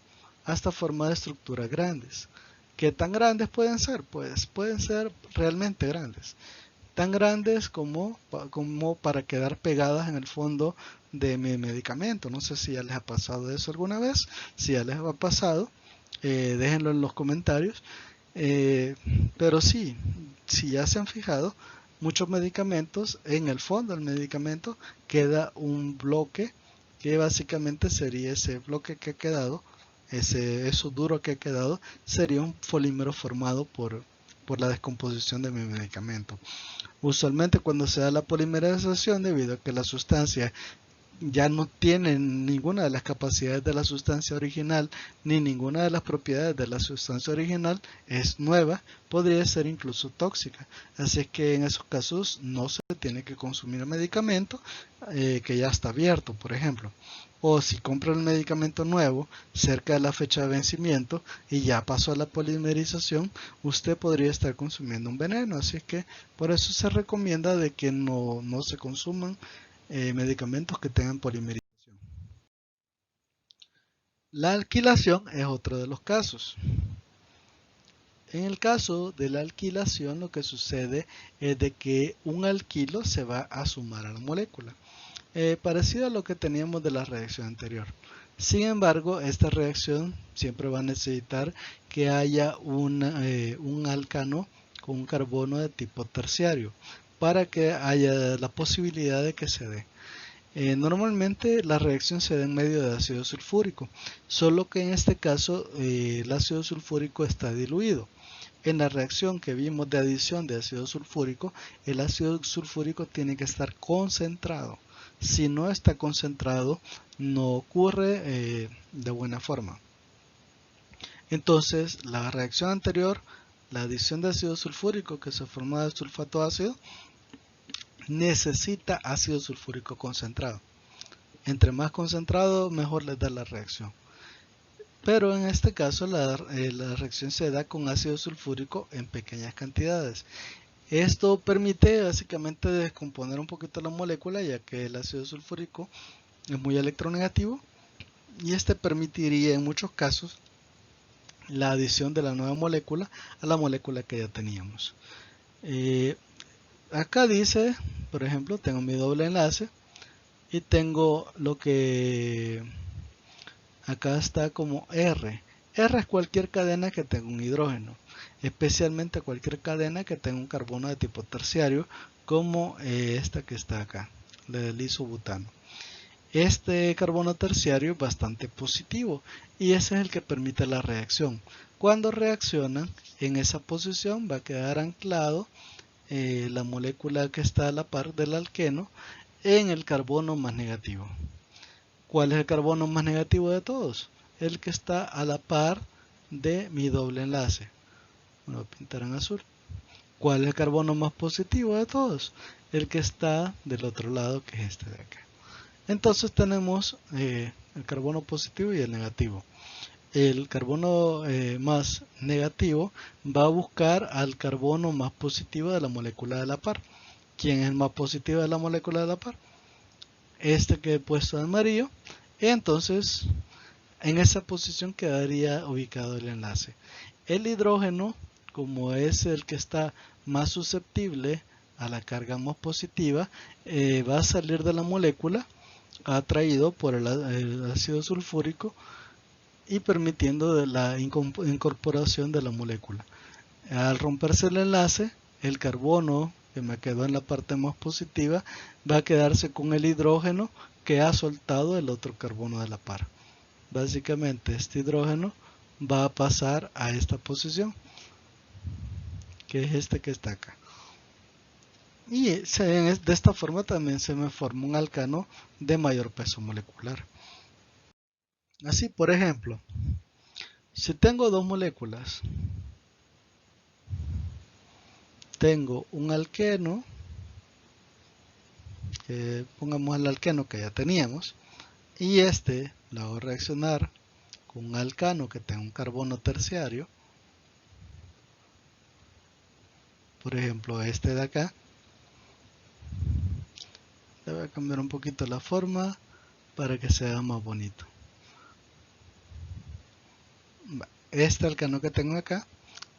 S1: hasta formar estructuras grandes. ¿Qué tan grandes pueden ser? Pues pueden ser realmente grandes. Tan grandes como para quedar pegadas en el fondo de mi medicamento. No sé si ya les ha pasado eso alguna vez. Si ya les ha pasado, déjenlo en los comentarios. Pero sí, si ya se han fijado, muchos medicamentos, en el fondo del medicamento queda un bloque que básicamente sería ese bloque que ha quedado, eso duro que ha quedado, sería un polímero formado por la descomposición de mi medicamento. Usualmente cuando se da la polimerización, debido a que la sustancia ya no tiene ninguna de las capacidades de la sustancia original, ni ninguna de las propiedades de la sustancia original, es nueva, podría ser incluso tóxica. Así es que en esos casos no se tiene que consumir el medicamento que ya está abierto, por ejemplo. O si compra el medicamento nuevo cerca de la fecha de vencimiento y ya pasó a la polimerización, usted podría estar consumiendo un veneno. Así es que por eso se recomienda de que no se consuman medicamentos que tengan polimerización. La alquilación es otro de los casos. En el caso de la alquilación, lo que sucede es de que un alquilo se va a sumar a la molécula. Parecido a lo que teníamos de la reacción anterior. Sin embargo, esta reacción siempre va a necesitar que haya un alcano con un carbono de tipo terciario para que haya la posibilidad de que se dé. Normalmente la reacción se da en medio de ácido sulfúrico, solo que en este caso el ácido sulfúrico está diluido. En la reacción que vimos de adición de ácido sulfúrico, el ácido sulfúrico tiene que estar concentrado. Si no está concentrado, no ocurre de buena forma. Entonces, la reacción anterior, la adición de ácido sulfúrico que se forma de sulfato ácido, necesita ácido sulfúrico concentrado. Entre más concentrado, mejor les da la reacción. Pero en este caso la reacción se da con ácido sulfúrico en pequeñas cantidades. Esto permite básicamente descomponer un poquito la molécula, ya que el ácido sulfúrico es muy electronegativo, y este permitiría en muchos casos la adición de la nueva molécula a la molécula que ya teníamos. Acá dice, por ejemplo, tengo mi doble enlace y tengo lo que acá está como R. R es cualquier cadena que tenga un hidrógeno, especialmente cualquier cadena que tenga un carbono de tipo terciario, como esta que está acá, la del isobutano. Este carbono terciario es bastante positivo y ese es el que permite la reacción. Cuando reaccionan, en esa posición va a quedar anclado la molécula que está a la par del alqueno en el carbono más negativo. ¿Cuál es el carbono más negativo de todos? El que está a la par de mi doble enlace. Voy a pintar en azul. ¿Cuál es el carbono más positivo de todos? El que está del otro lado, que es este de acá. Entonces tenemos el carbono positivo y el negativo. El carbono más negativo va a buscar al carbono más positivo de la molécula de la par. ¿Quién es el más positivo de la molécula de la par? Este que he puesto en amarillo. Entonces, en esa posición quedaría ubicado el enlace. El hidrógeno, como es el que está más susceptible a la carga más positiva, va a salir de la molécula atraído por el ácido sulfúrico y permitiendo la incorporación de la molécula. Al romperse el enlace, el carbono que me quedó en la parte más positiva va a quedarse con el hidrógeno que ha soltado el otro carbono de la par. Básicamente este hidrógeno va a pasar a esta posición, que es este que está acá. Y de esta forma también se me forma un alcano de mayor peso molecular. Así, por ejemplo, si tengo dos moléculas, tengo un alqueno, pongamos el alqueno que ya teníamos, y este lo hago reaccionar con un alcano que tenga un carbono terciario, por ejemplo este de acá. Le voy a cambiar un poquito la forma para que sea más bonito. Este alcano que tengo acá,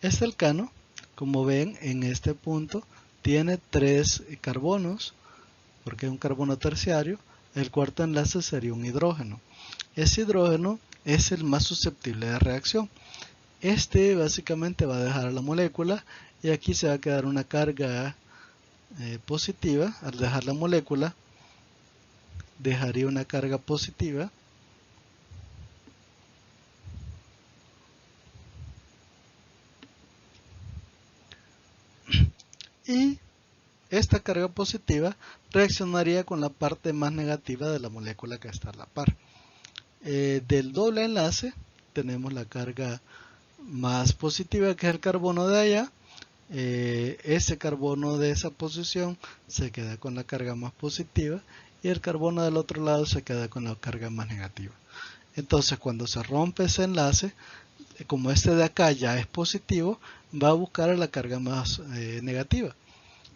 S1: este alcano, como ven en este punto, tiene 3 carbonos, porque es un carbono terciario. El cuarto enlace sería un hidrógeno. Ese hidrógeno es el más susceptible de reacción. Este básicamente va a dejar la molécula y aquí se va a quedar una carga positiva. Al dejar la molécula, dejaría una carga positiva y esta carga positiva reaccionaría con la parte más negativa de la molécula que está a la par. Del doble enlace tenemos la carga más positiva, que es el carbono de allá. Ese carbono de esa posición se queda con la carga más positiva y el carbono del otro lado se queda con la carga más negativa. Entonces, cuando se rompe ese enlace, como este de acá ya es positivo, va a buscar a la carga más negativa.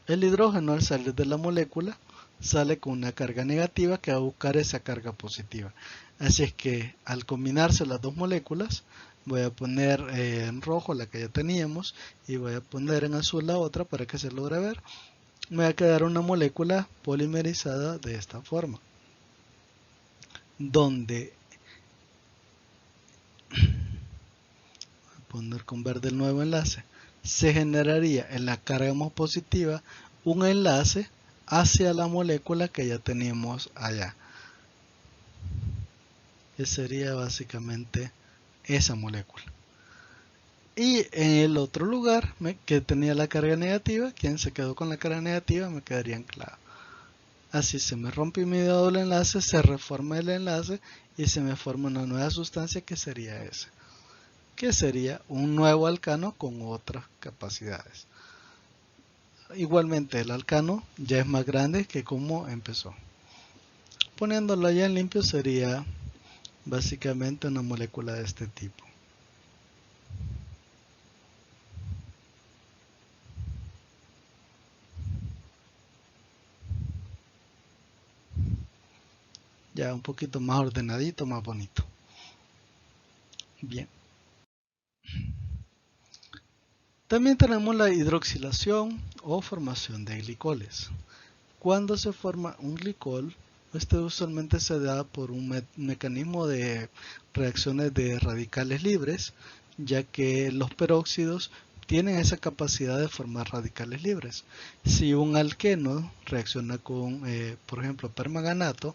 S1: El hidrógeno, al salir de la molécula, sale con una carga negativa que va a buscar esa carga positiva. Así es que al combinarse las dos moléculas, voy a poner en rojo la que ya teníamos y voy a poner en azul la otra para que se logre ver. Me va a quedar una molécula polimerizada de esta forma, donde poner con verde el nuevo enlace, se generaría en la carga positiva un enlace hacia la molécula que ya teníamos allá, que sería básicamente esa molécula. Y en el otro lugar que tenía la carga negativa, quien se quedó con la carga negativa me quedaría anclado. Así se me rompe mi doble enlace, se reforma el enlace y se me forma una nueva sustancia que sería esa, que sería un nuevo alcano con otras capacidades. Igualmente el alcano ya es más grande que como empezó. Poniéndolo ya en limpio sería básicamente una molécula de este tipo. Ya un poquito más ordenadito, más bonito. Bien. También tenemos la hidroxilación o formación de glicoles. Cuando se forma un glicol, este usualmente se da por un mecanismo de reacciones de radicales libres, ya que los peróxidos tienen esa capacidad de formar radicales libres. Si un alqueno reacciona con, por ejemplo, permanganato,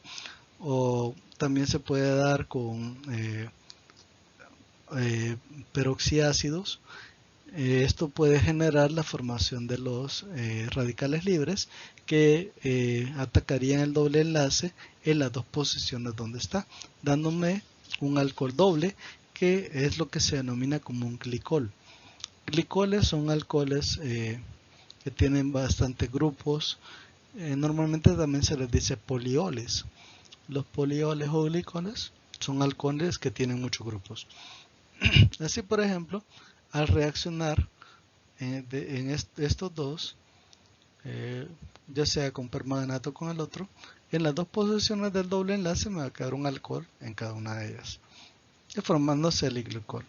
S1: o también se puede dar con peroxiácidos, esto puede generar la formación de los radicales libres que atacarían el doble enlace en las dos posiciones donde está, dándome un alcohol doble, que es lo que se denomina como un glicol. Glicoles son alcoholes que tienen bastantes grupos. Normalmente también se les dice polioles. Los polioles o glicoles son alcoholes que tienen muchos grupos. Así, por ejemplo, al reaccionar en estos dos, ya sea con permanganato o con el otro, en las dos posiciones del doble enlace me va a quedar un alcohol en cada una de ellas, y formándose el glicol.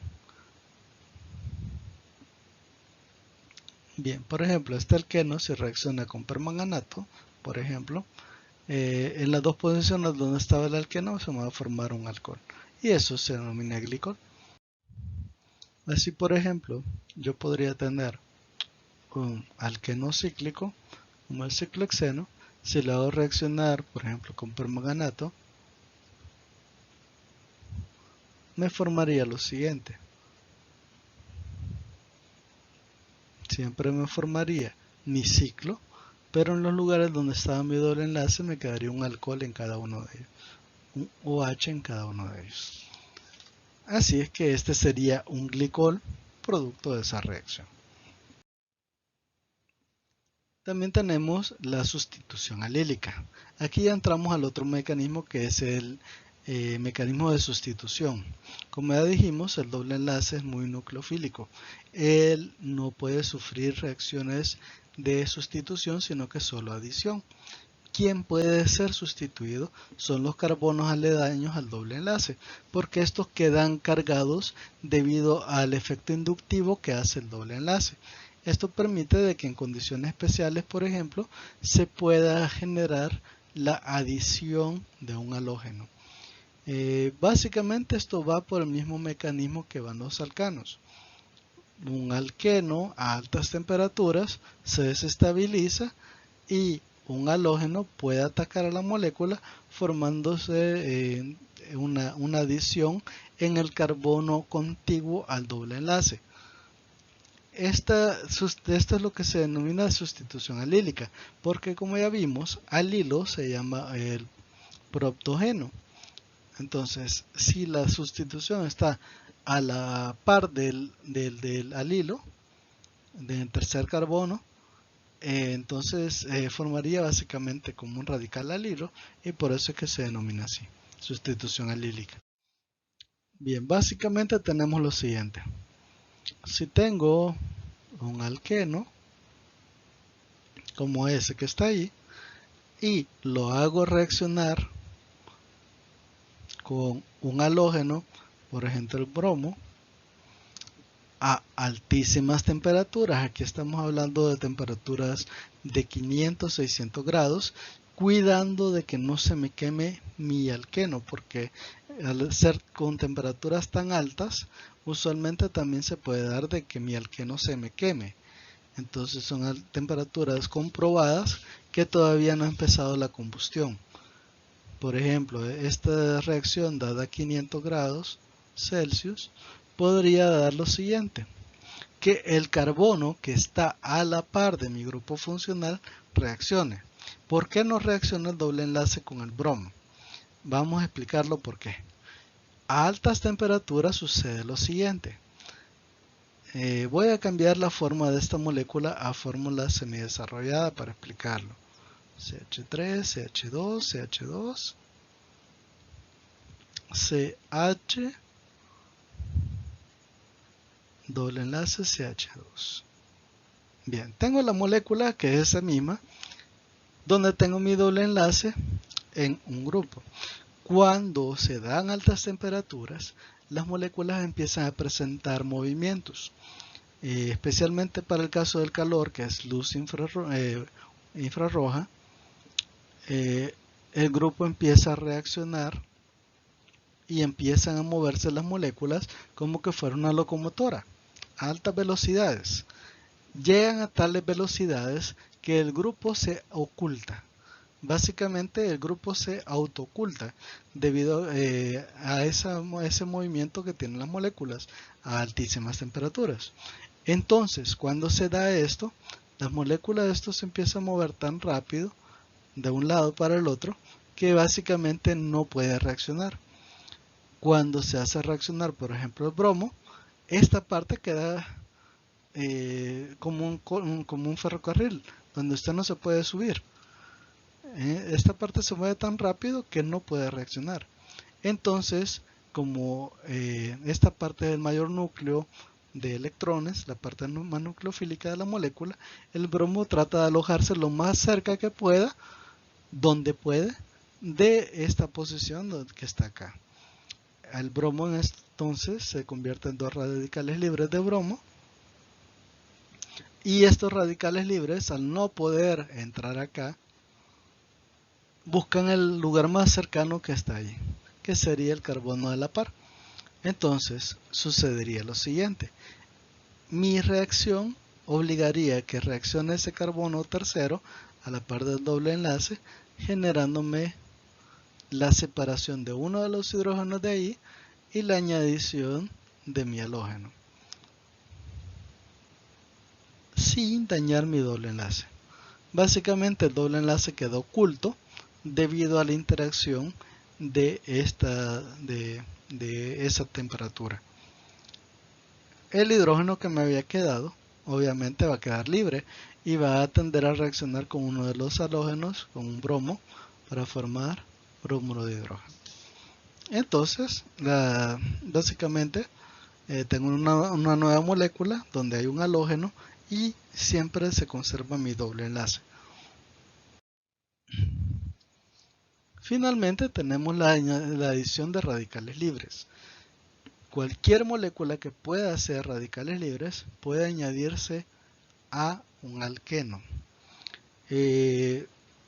S1: Bien, por ejemplo, este alqueno si reacciona con permanganato, por ejemplo, en las dos posiciones donde estaba el alqueno se me va a formar un alcohol, y eso se denomina glicol. Así, por ejemplo, yo podría tener un alqueno cíclico como el ciclohexeno. Si lo hago reaccionar, por ejemplo, con permanganato, me formaría lo siguiente. Siempre me formaría mi ciclo, pero en los lugares donde estaba mi doble enlace me quedaría un alcohol en cada uno de ellos, un OH en cada uno de ellos. Así es que este sería un glicol producto de esa reacción. También tenemos la sustitución alílica. Aquí ya entramos al otro mecanismo, que es el mecanismo de sustitución. Como ya dijimos, el doble enlace es muy nucleofílico. Él no puede sufrir reacciones de sustitución, sino que solo adición. ¿Quién puede ser sustituido? Son los carbonos aledaños al doble enlace, porque estos quedan cargados debido al efecto inductivo que hace el doble enlace. Esto permite de que en condiciones especiales, por ejemplo, se pueda generar la adición de un halógeno. Básicamente esto va por el mismo mecanismo que van los alcanos. Un alqueno a altas temperaturas se desestabiliza y un halógeno puede atacar a la molécula formándose una adición en el carbono contiguo al doble enlace. Esto es lo que se denomina sustitución alílica, porque como ya vimos, alilo se llama el proptogeno. Entonces, si la sustitución está a la par del alilo, del tercer carbono, entonces formaría básicamente como un radical alilo, y por eso es que se denomina así, sustitución alílica. Bien, básicamente tenemos lo siguiente. Si tengo un alqueno como ese que está ahí y lo hago reaccionar con un halógeno, por ejemplo el bromo, a altísimas temperaturas, aquí estamos hablando de temperaturas de 500-600 grados, cuidando de que no se me queme mi alqueno, porque Al ser con temperaturas tan altas, usualmente también se puede dar de que mi alqueno se me queme. Entonces son temperaturas comprobadas que todavía no ha empezado la combustión. Por ejemplo, esta reacción dada a 500 grados Celsius podría dar lo siguiente: que el carbono que está a la par de mi grupo funcional reaccione. ¿Por qué no reacciona el doble enlace con el bromo? Vamos a explicarlo por qué. A altas temperaturas sucede lo siguiente. Voy a cambiar la forma de esta molécula a fórmula semidesarrollada para explicarlo. CH3, CH2, CH2, CH, doble enlace CH2. Bien, tengo la molécula que es esa misma, donde tengo mi doble enlace en un grupo. Cuando se dan altas temperaturas, las moléculas empiezan a presentar movimientos, especialmente para el caso del calor, que es luz infrarroja. El grupo empieza a reaccionar y empiezan a moverse las moléculas como que fuera una locomotora a altas velocidades. Llegan a tales velocidades que el grupo se oculta. Básicamente el grupo se autooculta debido a ese movimiento que tienen las moléculas a altísimas temperaturas. Entonces, cuando se da esto, las moléculas de esto se empiezan a mover tan rápido de un lado para el otro que básicamente no puede reaccionar. Cuando se hace reaccionar, por ejemplo, el bromo, esta parte queda como un ferrocarril donde usted no se puede subir. Esta parte se mueve tan rápido que no puede reaccionar. Entonces, como esta parte del mayor núcleo de electrones, la parte más nucleofílica de la molécula, el bromo trata de alojarse lo más cerca que pueda, donde puede, de esta posición que está acá. El bromo entonces se convierte en dos radicales libres de bromo, y estos radicales libres, al no poder entrar acá, buscan el lugar más cercano que está allí, que sería el carbono de la par. Entonces sucedería lo siguiente: mi reacción obligaría a que reaccione ese carbono tercero a la par del doble enlace, generándome la separación de uno de los hidrógenos de ahí y la añadición de mi halógeno, sin dañar mi doble enlace. Básicamente el doble enlace quedó oculto debido a la interacción de esa temperatura. El hidrógeno que me había quedado obviamente va a quedar libre y va a tender a reaccionar con uno de los halógenos, con un bromo, para formar bromuro de hidrógeno. Entonces, básicamente tengo una nueva molécula donde hay un halógeno y siempre se conserva mi doble enlace. Finalmente tenemos la adición de radicales libres. Cualquier molécula que pueda hacer radicales libres puede añadirse a un alqueno.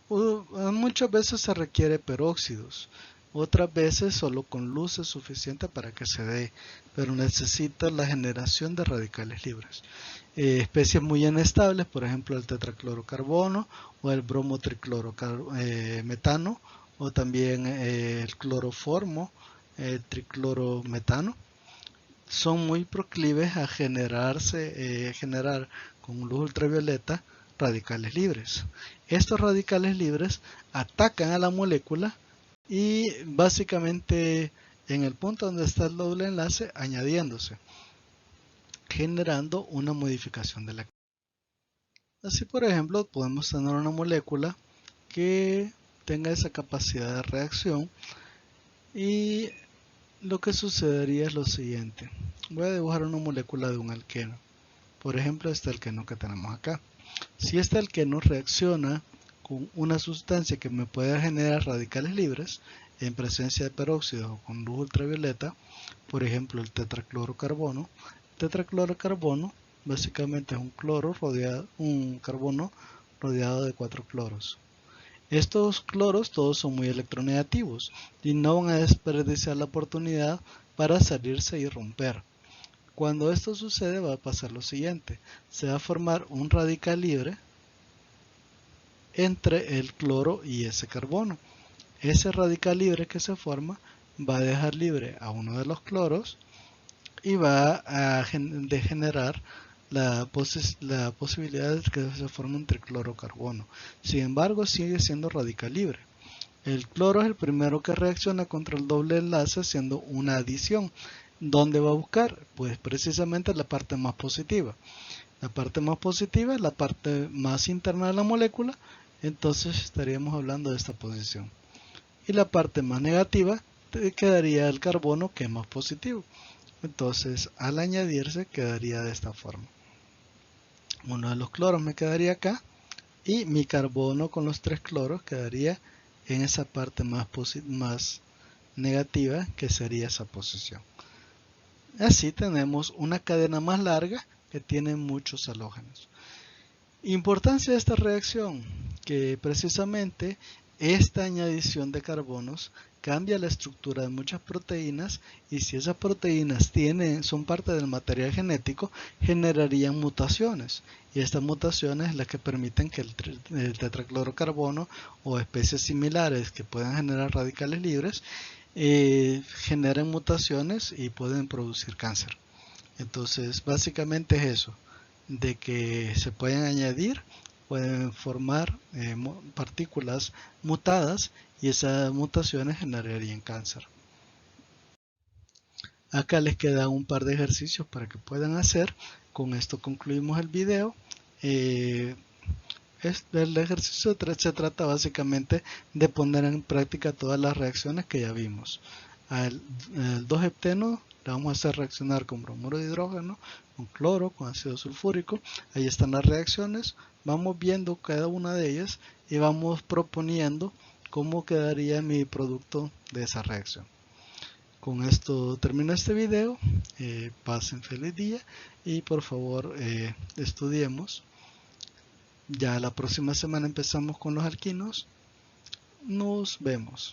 S1: Muchas veces se requiere peróxidos, otras veces solo con luz es suficiente para que se dé, pero necesita la generación de radicales libres. Especies muy inestables, por ejemplo el tetraclorocarbono o el bromotriclorometano, o también el cloroformo, el triclorometano, son muy proclives a generar con luz ultravioleta radicales libres. Estos radicales libres atacan a la molécula y básicamente en el punto donde está el doble enlace añadiéndose, generando una modificación de la cadena. Así, por ejemplo, podemos tener una molécula que tenga esa capacidad de reacción y lo que sucedería es lo siguiente. Voy a dibujar una molécula de un alqueno. Por ejemplo, este alqueno que tenemos acá. Si este alqueno reacciona con una sustancia que me puede generar radicales libres en presencia de peróxidos o con luz ultravioleta, por ejemplo el tetraclorocarbono, básicamente es un carbono rodeado de 4 cloros. Estos cloros todos son muy electronegativos y no van a desperdiciar la oportunidad para salirse y romper. Cuando esto sucede va a pasar lo siguiente, se va a formar un radical libre entre el cloro y ese carbono. Ese radical libre que se forma va a dejar libre a uno de los cloros y va a generar la posibilidad de que se forme un triclorocarbono. Sin embargo, sigue siendo radical libre. El cloro es el primero que reacciona contra el doble enlace haciendo una adición. ¿Dónde va a buscar? Pues precisamente la parte más positiva. La parte más positiva es la parte más interna de la molécula, entonces estaríamos hablando de esta posición. Y la parte más negativa quedaría el carbono, que es más positivo. Entonces, al añadirse quedaría de esta forma. Uno de los cloros me quedaría acá y mi carbono con los 3 cloros quedaría en esa parte más negativa, que sería esa posición. Así tenemos una cadena más larga que tiene muchos halógenos. Importancia de esta reacción, que precisamente esta añadición de carbonos cambia la estructura de muchas proteínas, y si esas proteínas son parte del material genético, generarían mutaciones, y estas mutaciones son las que permiten que el tetraclorocarbono o especies similares que puedan generar radicales libres generen mutaciones y pueden producir cáncer. Entonces básicamente es eso, de que se pueden añadir, pueden formar partículas mutadas y esas mutaciones generarían cáncer. Acá les queda un par de ejercicios para que puedan hacer. Con esto concluimos el video. El ejercicio 3 se trata básicamente de poner en práctica todas las reacciones que ya vimos. Al 2-hepteno le vamos a hacer reaccionar con bromuro de hidrógeno, con cloro, con ácido sulfúrico. Ahí están las reacciones. Vamos viendo cada una de ellas y vamos proponiendo cómo quedaría mi producto de esa reacción. Con esto termino este video. Pasen feliz día y por favor estudiemos. Ya la próxima semana empezamos con los alquinos. Nos vemos.